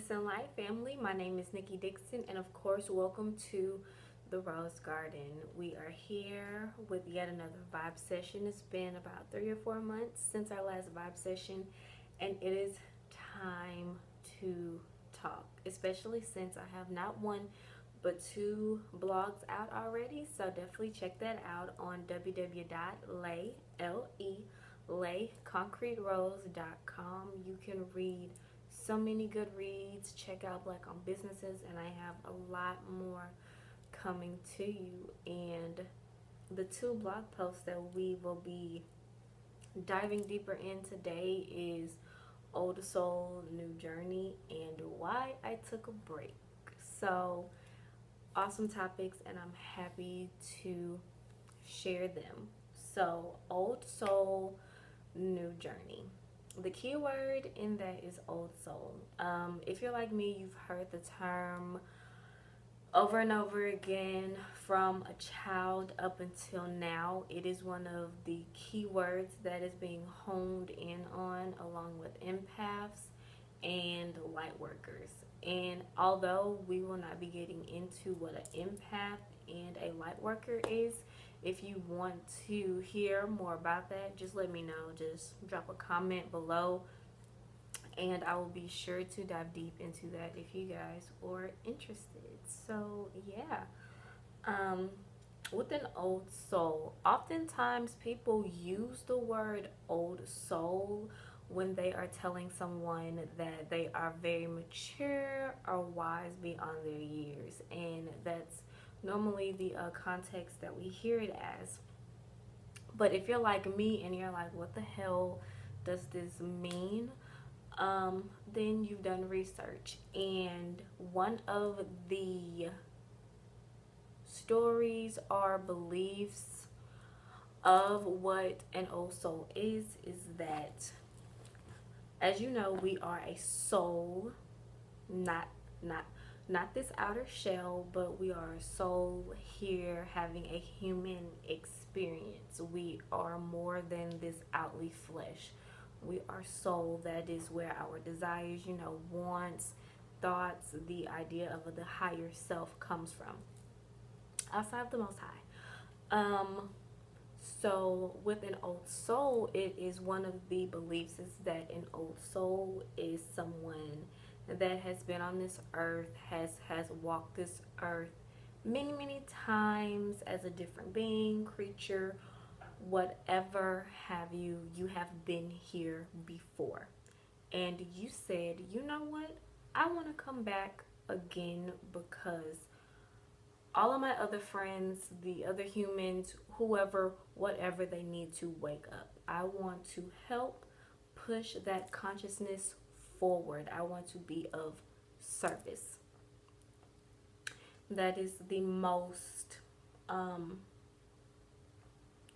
Business and Life family. My name is Nikki Dixon, and of course, welcome to the Rose Garden. We are here with yet another vibe session. It's been about 3 or 4 months since our last vibe session, and it is time to talk, especially since I have not one but two blogs out already. So definitely check that out on www.layconcreterose.com. You can read so many good reads, check out Black owned businesses, and I have a lot more coming to you. And the two blog posts that we will be diving deeper in today is Old Soul, New Journey, and why I took a break. So awesome topics, and I'm happy to share them. So Old Soul, New Journey. The key word in that is old soul. If you're like me, you've heard the term over and over again from a child up until now. It is one of the key words that is being honed in on, along with empaths and light workers. And although we will not be getting into what an empath and a light worker is, if you want to hear more about that, just let me know. Just drop a comment below, and I will be sure to dive deep into that if you guys are interested. So yeah, with an old soul, oftentimes people use the word old soul when they are telling someone that they are very mature or wise beyond their years, and that's normally the context that we hear it as. But if you're like me and you're like, what the hell does this mean? Then you've done research, and one of the stories or beliefs of what an old soul is that, as you know, we are a soul, not not not this outer shell, but we are a soul here having a human experience. We are more than this outly flesh. We are soul. That is where our desires, wants, thoughts, the idea of the higher self comes from, outside of the Most High. So with an old soul, it is one of the beliefs is that an old soul is someone that has been on this earth, has walked this earth many times as a different being, creature, whatever have you. You have been here before, and you said, you know what, I want to come back again because all of my other friends, the other humans, whoever, whatever, they need to wake up. I want to help push that consciousness forward. I want to be of service. That is the most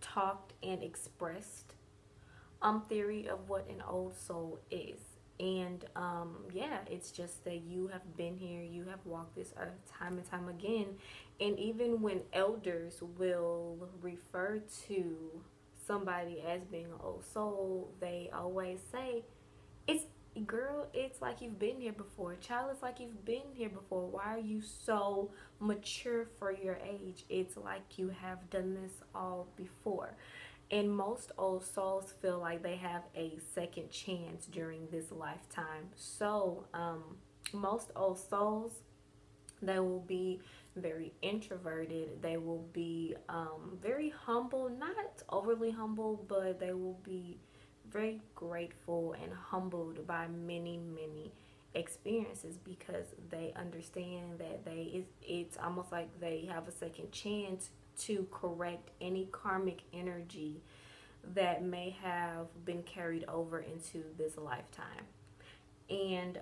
talked and expressed theory of what an old soul is. And yeah, it's just that you have been here, you have walked this earth time and time again. And even when elders will refer to somebody as being an old soul, they always say, it's, girl, it's like you've been here before. Child, it's like you've been here before. Why are you so mature for your age? It's like you have done this all before. And most old souls feel like they have a second chance during this lifetime. So most old souls, they will be very introverted. They will be very humble, not overly humble, but they will be very grateful and humbled by many experiences, because they understand that it's almost like they have a second chance to correct any karmic energy that may have been carried over into this lifetime. And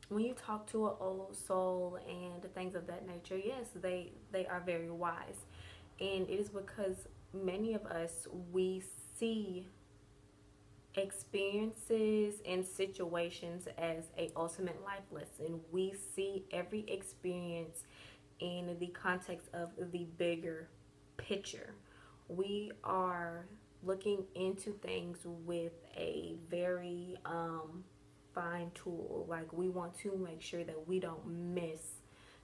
when you talk to an old soul and things of that nature, yes, they are very wise. And it is because many of us, we see experiences and situations as a ultimate life lesson. We see every experience in the context of the bigger picture. We are looking into things with a very fine tool. Like, we want to make sure that we don't miss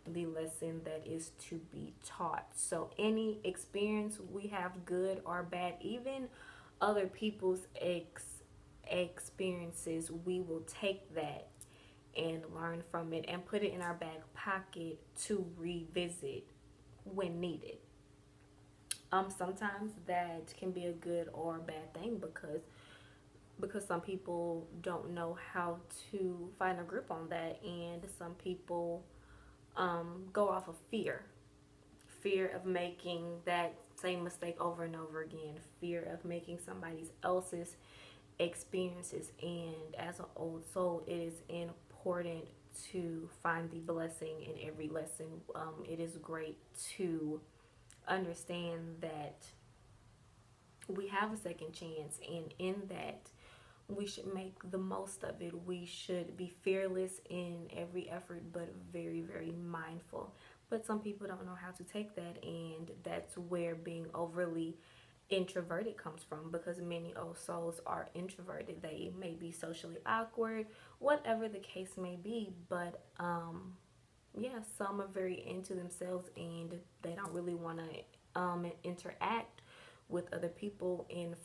the lesson that is to be taught. So any experience we have, good or bad, even other people's experiences, we will take that and learn from it and put it in our back pocket to revisit when needed. Sometimes that can be a good or a bad thing, because some people don't know how to find a grip on that, and some people go off of fear of making that same mistake over and over again, fear of making somebody else's experiences. And as an old soul, it is important to find the blessing in every lesson. It is great to understand that we have a second chance, and in that, we should make the most of it. We should be fearless in every effort, but very, very mindful. But some people don't know how to take that, and that's where being overly introverted comes from, because many old souls are introverted. They may be socially awkward, whatever the case may be, but yeah, some are very into themselves, and they don't really want to interact with other people in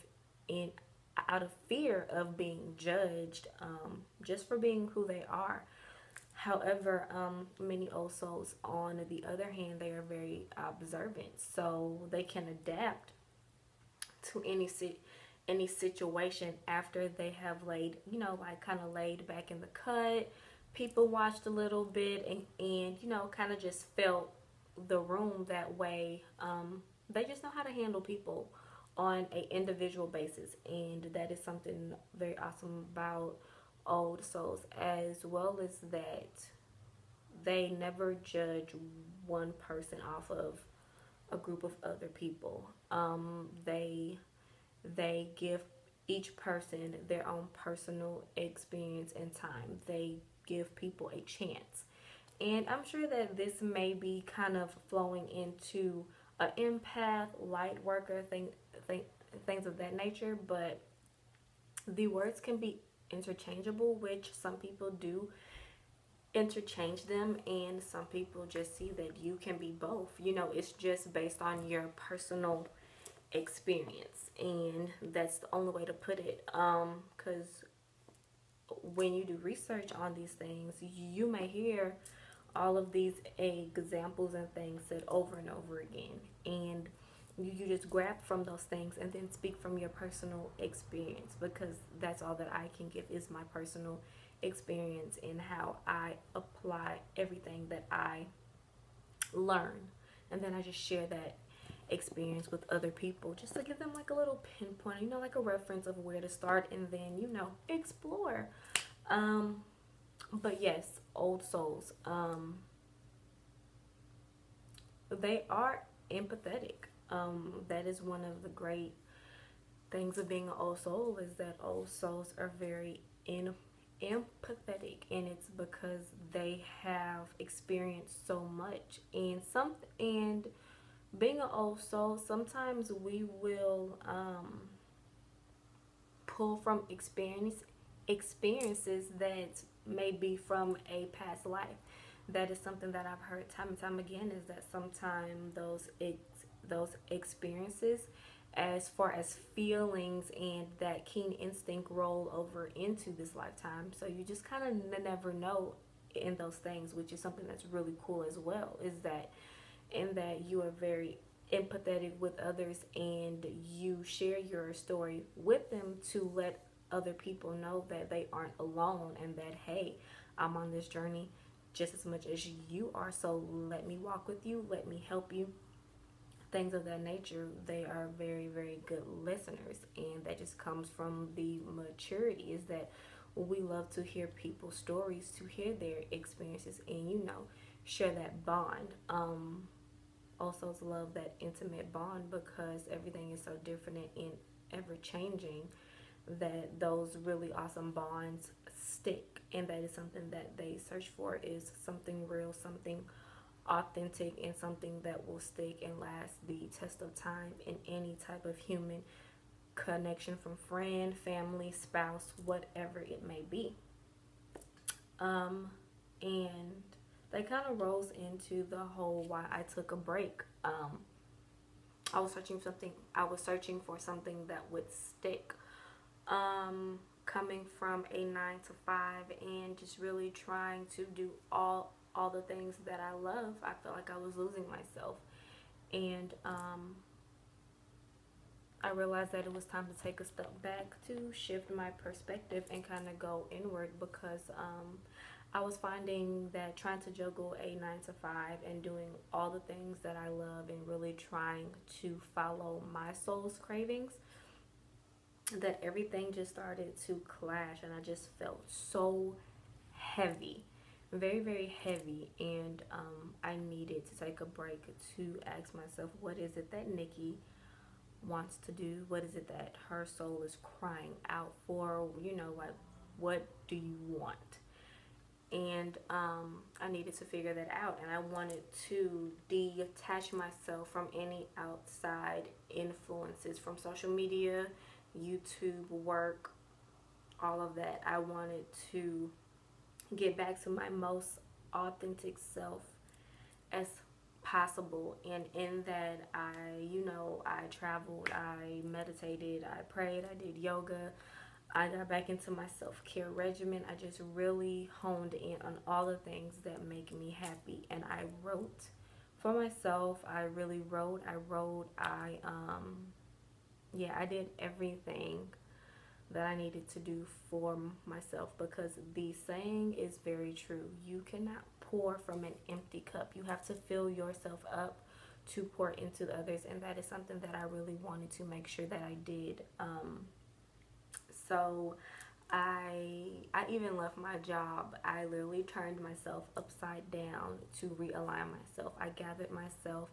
out of fear of being judged, just for being who they are. However, many old souls, on the other hand, they are very observant, so they can adapt to any situation after they have laid, like kind of laid back in the cut. People watched a little bit, and kind of just felt the room that way. They just know how to handle people on a individual basis, and that is something very awesome about old souls, as well as that they never judge one person off of a group of other people. They give each person their own personal experience and time. They give people a chance. And I'm sure that this may be kind of flowing into an empath, light worker, things of that nature, but the words can be interchangeable, which some people do interchange them, and some people just see that you can be both. It's just based on your personal experience, and that's the only way to put it. Because when you do research on these things, you may hear all of these examples and things said over and over again, and you just grab from those things and then speak from your personal experience, because that's all that I can give is my personal experience and how I apply everything that I learn, and then I just share that experience with other people, just to give them like a little pinpoint, like a reference of where to start, and then explore. But yes, old souls, they are empathetic. That is one of the great things of being an old soul, is that old souls are very empathetic, and it's because they have experienced so much. And being an old soul, sometimes we will pull from experiences that may be from a past life. That is something that I've heard time and time again, is that sometimes those experiences, as far as feelings and that keen instinct, roll over into this lifetime. So you just kind of never know in those things, which is something that's really cool as well, is that in that you are very empathetic with others, and you share your story with them to let other people know that they aren't alone, and that, hey, I'm on this journey just as much as you are, so let me walk with you, let me help you, things of that nature. They are very, very good listeners, and that just comes from the maturity, is that we love to hear people's stories, to hear their experiences, and share that bond. Also love that intimate bond, because everything is so different and ever changing, that those really awesome bonds stick, and that is something that they search for, is something real, something authentic, and something that will stick and last the test of time in any type of human connection, from friend, family, spouse, whatever it may be. Um, and they kind of rolls into the whole why I took a break. I was searching for something that would stick. Coming from a 9 to 5 and just really trying to do all the things that I love, I felt like I was losing myself. And I realized that it was time to take a step back to shift my perspective and kind of go inward, because I was finding that trying to juggle a 9 to 5 and doing all the things that I love and really trying to follow my soul's cravings, that everything just started to clash, and I just felt so heavy, very, very heavy. And I needed to take a break to ask myself, what is it that Nikki wants to do? What is it that her soul is crying out for? Like, what do you want? And I needed to figure that out, and I wanted to detach myself from any outside influences, from social media, YouTube, work, all of that. I wanted to get back to my most authentic self as possible. And in that, I traveled, I meditated, I prayed, I did yoga, I got back into my self-care regimen. I just really honed in on all the things that make me happy. And I wrote for myself. I really wrote. I did everything that I needed to do for myself, because the saying is very true. You cannot pour from an empty cup. You have to fill yourself up to pour into others. And that is something that I really wanted to make sure that I did. So I even left my job. I literally turned myself upside down to realign myself. I gathered myself.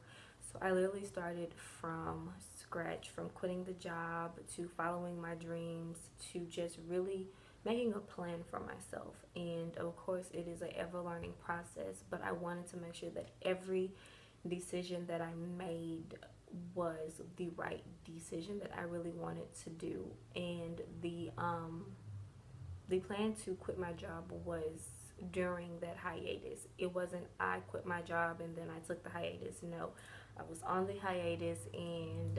So I literally started from scratch, from quitting the job to following my dreams to just really making a plan for myself. And of course, it is an ever learning process, but I wanted to make sure that every decision that I made was the right decision that I really wanted to do. And the plan to quit my job was during that hiatus. It wasn't I quit my job and then I took the hiatus. No, I was on the hiatus, and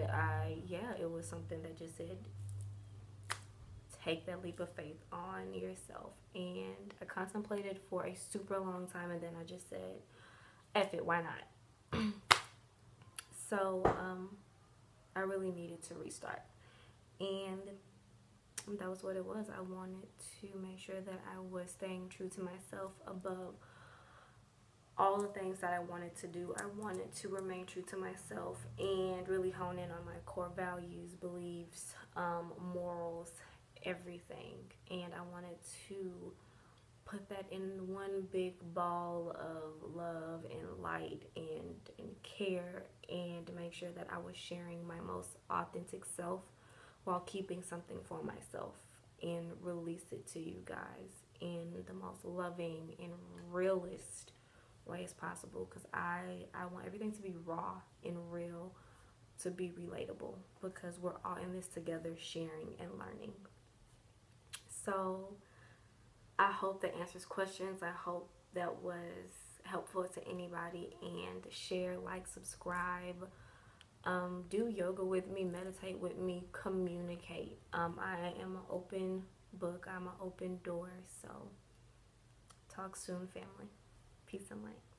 it was something that just said, take that leap of faith on yourself. And I contemplated for a super long time, and then I just said, F it, why not? So I really needed to restart, and that was what it was. I wanted to make sure that I was staying true to myself above all the things that I wanted to do. I wanted to remain true to myself and really hone in on my core values, beliefs, morals, everything. And I wanted to put that in one big ball of love and light and care, and make sure that I was sharing my most authentic self while keeping something for myself, and release it to you guys in the most loving and realist way as possible, because I want everything to be raw and real, to be relatable, because we're all in this together, sharing and learning. So I hope that answers questions. I hope that was helpful to anybody. And share, like, subscribe, do yoga with me, meditate with me, communicate. I am an open book. I'm an open door. So talk soon, family. Peace and light.